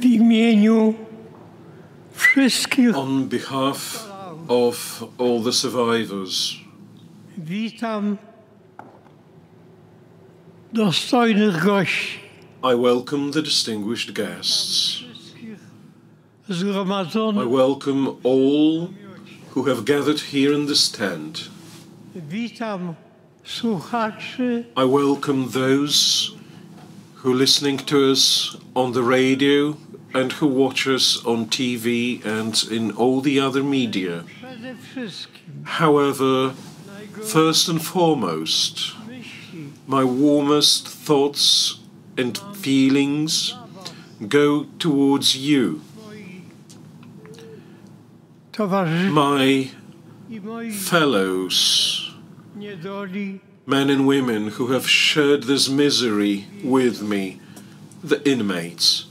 W imieniu wszystkich On behalf of all the survivors, witam dostojnych gości, I welcome the distinguished guests. wszystkich I zgromadzonych. welcome all who have gathered here in this tent. Witam słuchaczy I welcome those who are listening to us on the radio and who watch us on TV and in all the other media. przede wszystkim However, first and foremost, myśli my warmest thoughts and feelings go towards you, moi towarzyszy my i moich fellows, niedoli, men and women who have shared this misery with me, the inmates.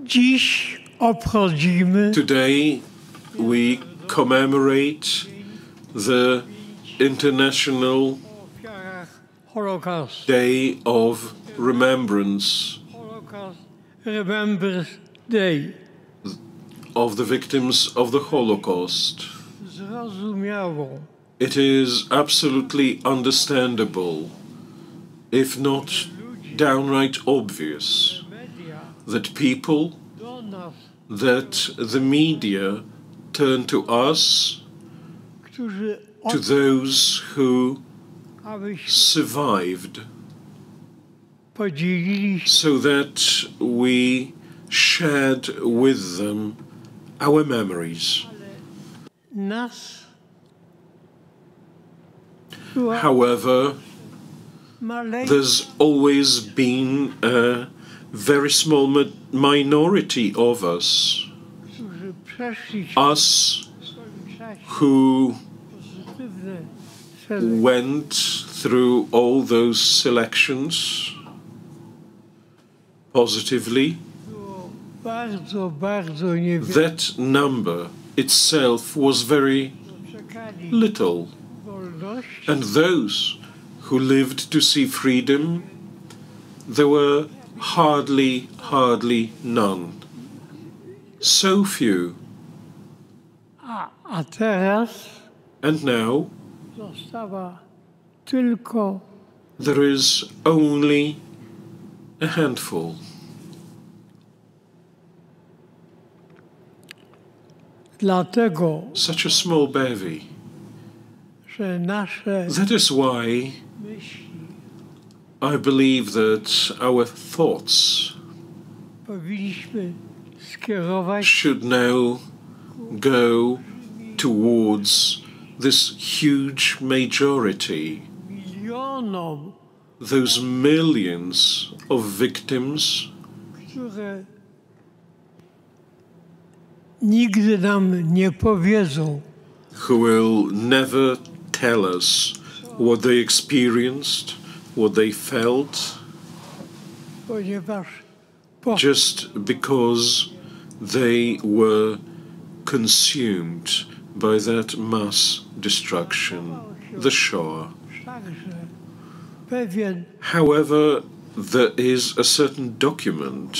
Dziś obchodzimy Today we commemorate the International ofiarach Holokaustu. Day of Remembrance Holocaust Remembrance Day. of the victims of the Holocaust. Zrozumiałą, It is absolutely understandable, if not downright obvious, media that people, do nas, that the media turn to us, którzy to those who abyśmy survived, podzielili się so that we shared with them our memories. nas. Była However, maleńka there's always been a very small minority of us, którzy przeszli us w swoim czasie who pozytywne cele. went through all those selections positively. Było bardzo, bardzo niewiele. That number itself was very Czekali little, wolność, and those who lived to see freedom, there were hardly none. So few. a teraz And now została tylko there is only a handful. dlatego, Such a small bevy. że nasze That is why myśli I believe that our thoughts powinniśmy skierować should now go towards this huge majority, milionom, those millions of victims które nigdy nam nie powiedzą, who will never tell us what they experienced, what they felt, ponieważ just because they were consumed by that mass destruction, the Shoah. wszakże pewien However, there is a certain document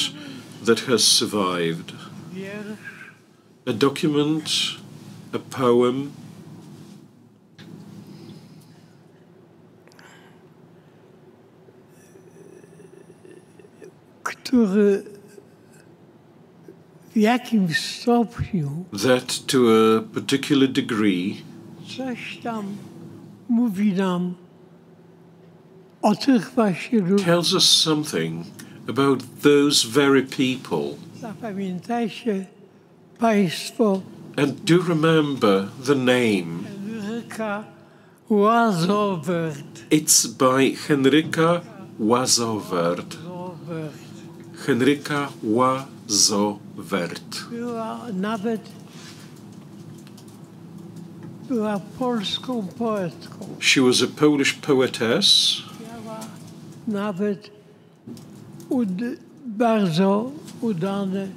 that has survived, wiersz a document, a poem, który w jakimś stopniu that to a particular degree coś tam mówi nam o tych właśnie ludziach. tells us something about those very people. Zapamiętajcie Państwo And do remember the name. Henryka Łazowert. It's by Henryka Łazowert. Henryka Łazowert. Była polską poetką. She was a Polish poetess. Miała nawet bardzo udane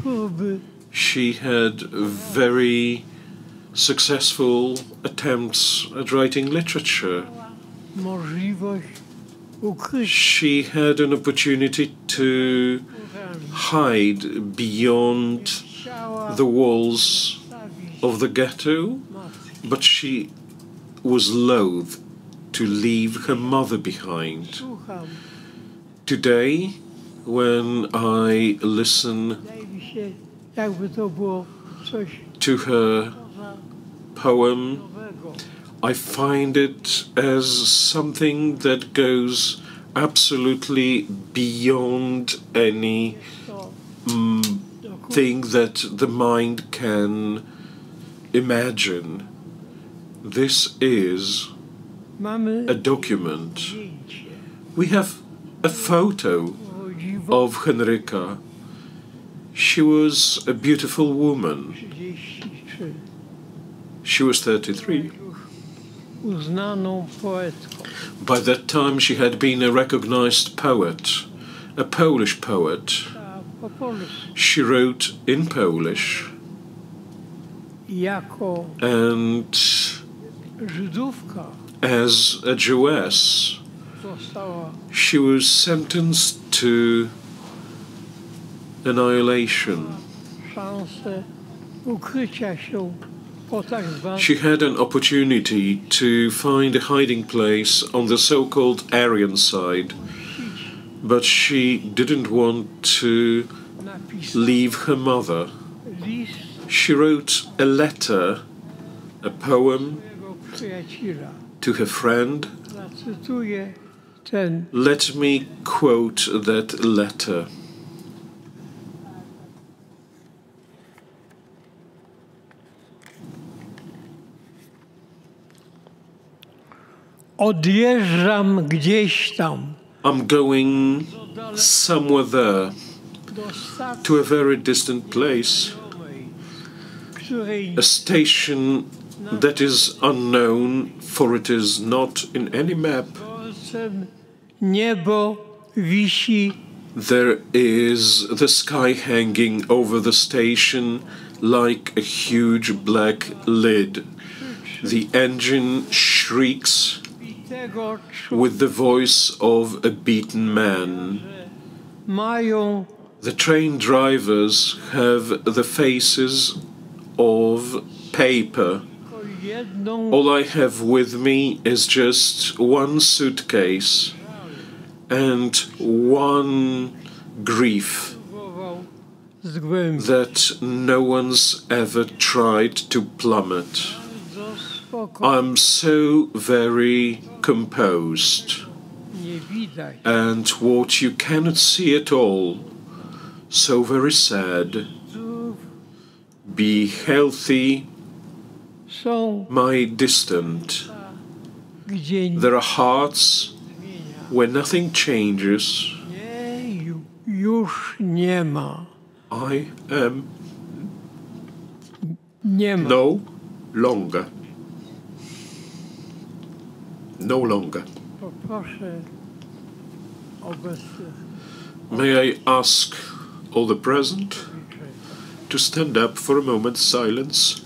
próby. She had very successful attempts at writing literature. Możliwość ukryć She had an opportunity to hide beyond chciała the walls stawić of the ghetto, matki. but she was loath to leave her mother behind. Słucham, Today, when I listen wydaje mi się, jakby to było coś to her poza poem, nowego. I find it as something that goes absolutely beyond any To dokument thing that the mind can imagine. This is mamy a document. zdjęcie. We have a photo O dziwo of Henryka. She was a beautiful woman. 33. She was 33. Uznaną poetką. By that time, she had been a recognized poet, a Polish poet. A po polsku She wrote in Polish, jako and Żydówka as a Jewess, została she was sentenced to annihilation. szansę ukrycia się po tak zwanym She had an opportunity to find a hiding place on the so-called Aryan side, but she didn't want to napisać leave her mother. list She wrote a letter, a poem swojego przyjaciela. to her friend. Zacytuję ten Let me quote that letter. odjeżdżam gdzieś tam I'm going somewhere there, do stacji to a very distant place, znajomej, której a station that is unknown, for it is not in any map. dworcem niebo wisi There is the sky hanging over the station like a huge black lid. The engine shrieks bitego with the voice of a beaten man. mają The train drivers have the faces of paper. tylko jedną All I have with me is just one suitcase and one grief próbował zgłębić. that no one's ever tried to plummet. Bardzo spokojnie, I'm so very composed, nie widać. and what you cannot see at all, so very sad. Zdrów Be healthy, są, my distant. gdzie nie There are hearts zmienia. where nothing changes. Nie, już nie ma. I am Nie ma. no longer. No longer. Poproszę obecnych May I ask all the present to stand up for a moment's silence?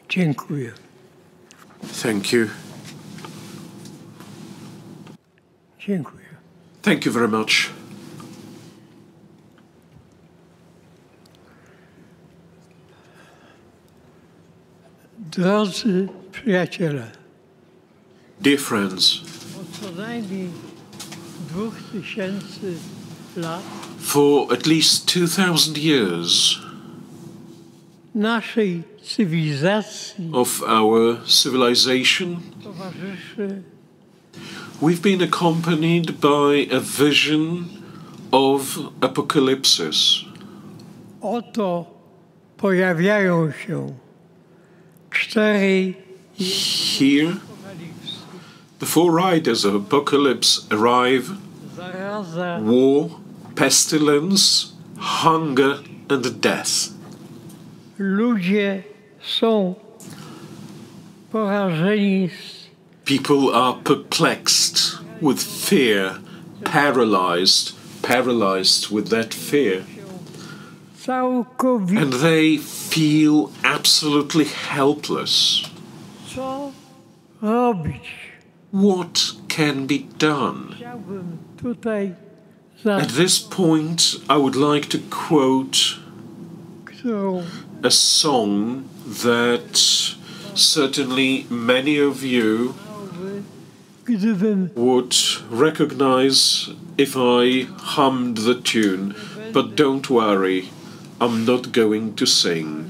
dziękuję. Thank you. Dziękuję. Thank you very much. Drodzy przyjaciele, Dear friends, od co najmniej 2000 lat for at least 2000 years naszej cywilizacji of our civilization, towarzyszy we've been accompanied by a vision of apocalypses. oto pojawiają się 4 Here, apokalipsy. the four riders of apocalypse arrive: Zaraza, war, pestilence, hunger, and death. ludzie są porażeni People are perplexed with fear, paralyzed, paralyzed with that fear. całkowicie. And they feel absolutely helpless. Co robić? What can be done? Chciałbym tutaj At this point, I would like to quote którą a song that certainly many of you gdybym would recognize if I hummed the tune, but don't worry, I'm not going to sing.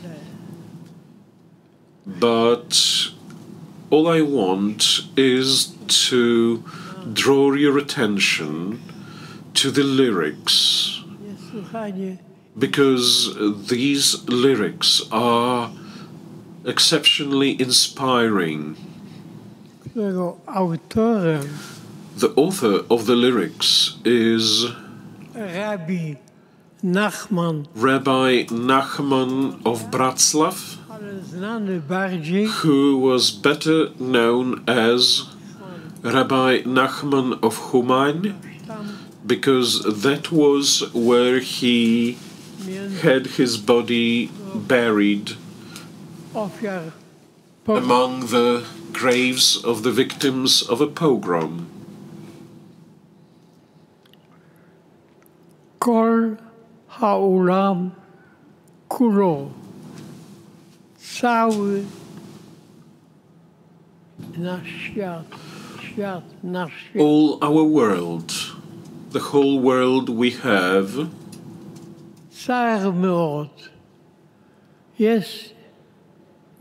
But all I want is to draw your attention to the lyrics, niesłychanie because these lyrics are exceptionally inspiring. którego autorem The author of the lyrics is Rabbi Nachman, Rabbi Nachman of Bratslav, ale znany bardziej who was better known as Rabbi Nachman of Humain, tam because that was where he między had his body buried ofiar among the graves of the victims of a pogrom. Kol Haulam Kulo. Cały nasz świat, nasz świat All our world, the whole world we have, Car Mord jest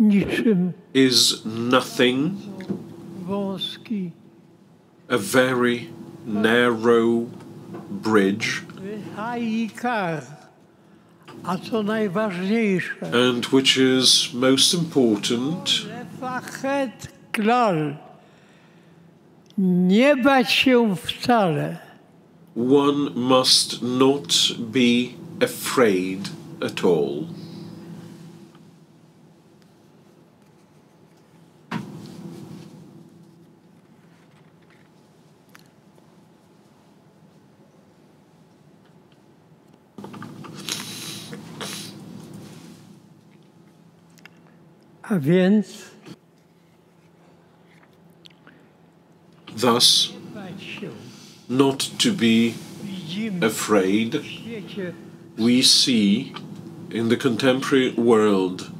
niczym is nothing, wąski, a very narrow bridge, haikar, a co najważniejsze, and which is most important, lefachet klal, nie bać się wcale. one must not be afraid at all. A więc Thus, bać się. not to be Widzimy afraid, w świecie we see in the contemporary world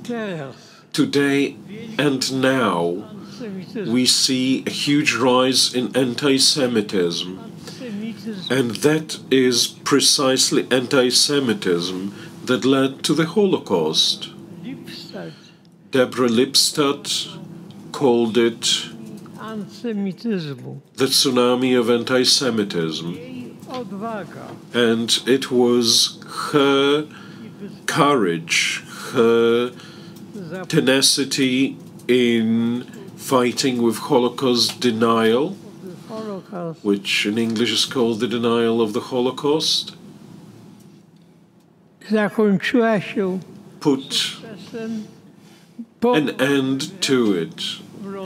teraz today and now, antysemityzm, we see a huge rise in anti-Semitism, antysemityzm and that is precisely anti-Semitism that led to the Holocaust. Lipstadt, Deborah Lipstadt called it antysemityzmu. the tsunami of anti-Semitism, Jej odwaga and it was her courage, her za tenacity in fighting with Holocaust denial, Holokaust which in English is called the denial of the Holocaust, zakończyła się put czasem po an end to it.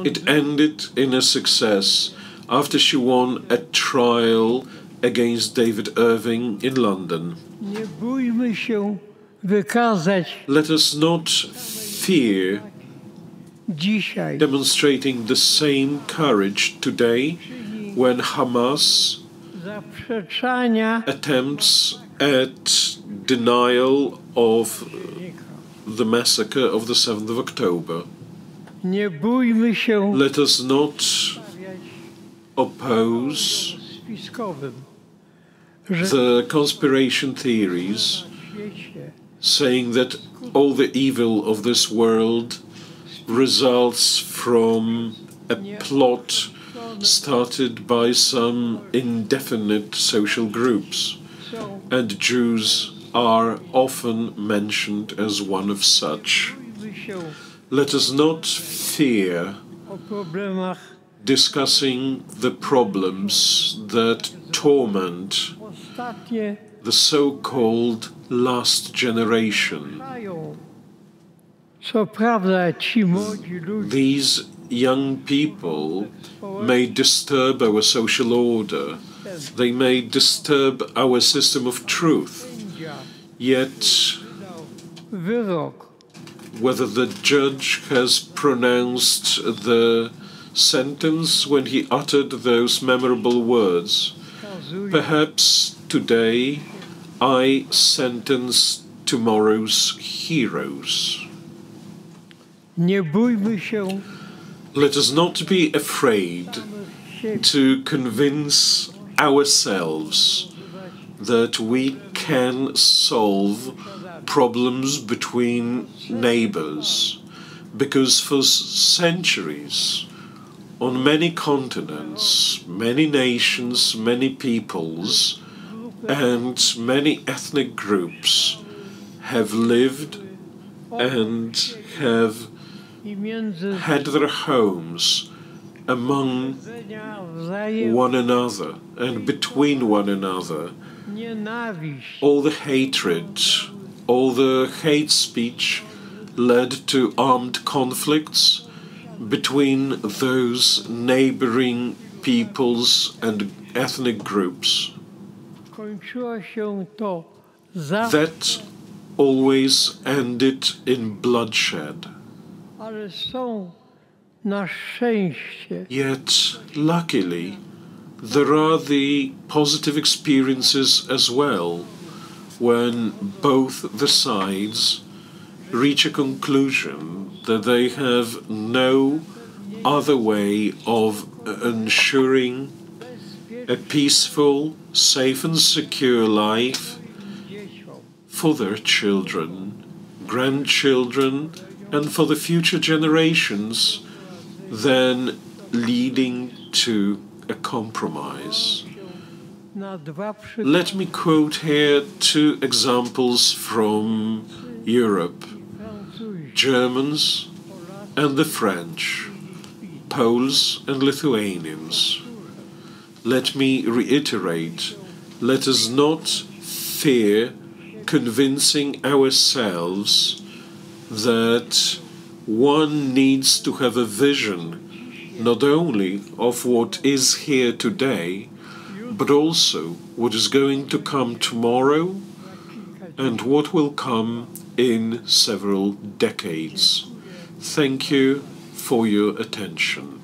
It ended in a success after she won a trial against David Irving in London. Nie bójmy się wykazać Let us not fear dzisiaj demonstrating the same courage today when Hamas zaprzeczania attempts at denial of the massacre of the 7th of October. Nie bójmy się Let us not stawiać oppose spiskowym, że the conspiration theories na świecie saying that all the evil of this world results from a plot started by some indefinite social groups, są. and Jews are often mentioned as one of such. Bójmy się Let us not fear o problemach discussing the problems that torment ostatnie the so-called last generation. trwają. Co prawda ci młodzi ludzie These young people may disturb our social order, They may disturb our system of truth. Yet, wyrok whether the judge has pronounced the sentence when he uttered those memorable words, wskazuje perhaps today I sentence tomorrow's heroes. nie bójmy się Let us not be afraid siebie, to convince ourselves that we can solve problems between neighbors, because for centuries, on many continents, many nations, many peoples, and many ethnic groups have lived and have i między had their homes among wzajem one another and between one another. nienawiść All the hatred, all the hate speech led to armed conflicts between those neighboring peoples and ethnic groups. kończyło się to zawsze, That always ended in bloodshed. ale są na szczęście Yet, luckily, there are the positive experiences as well when both the sides reach a conclusion that they have no other way of ensuring a peaceful, safe and secure life dzieciom. for their children, grandchildren, and for the future generations than leading to a compromise. Na dwa Let me quote here two examples from Europe, Francuzi, Germans and the French, Poles and Lithuanians. Let me reiterate, let us not fear convincing ourselves that one needs to have a vision not only of what is here today, but also what is going to come tomorrow and what will come in several decades. Thank you for your attention.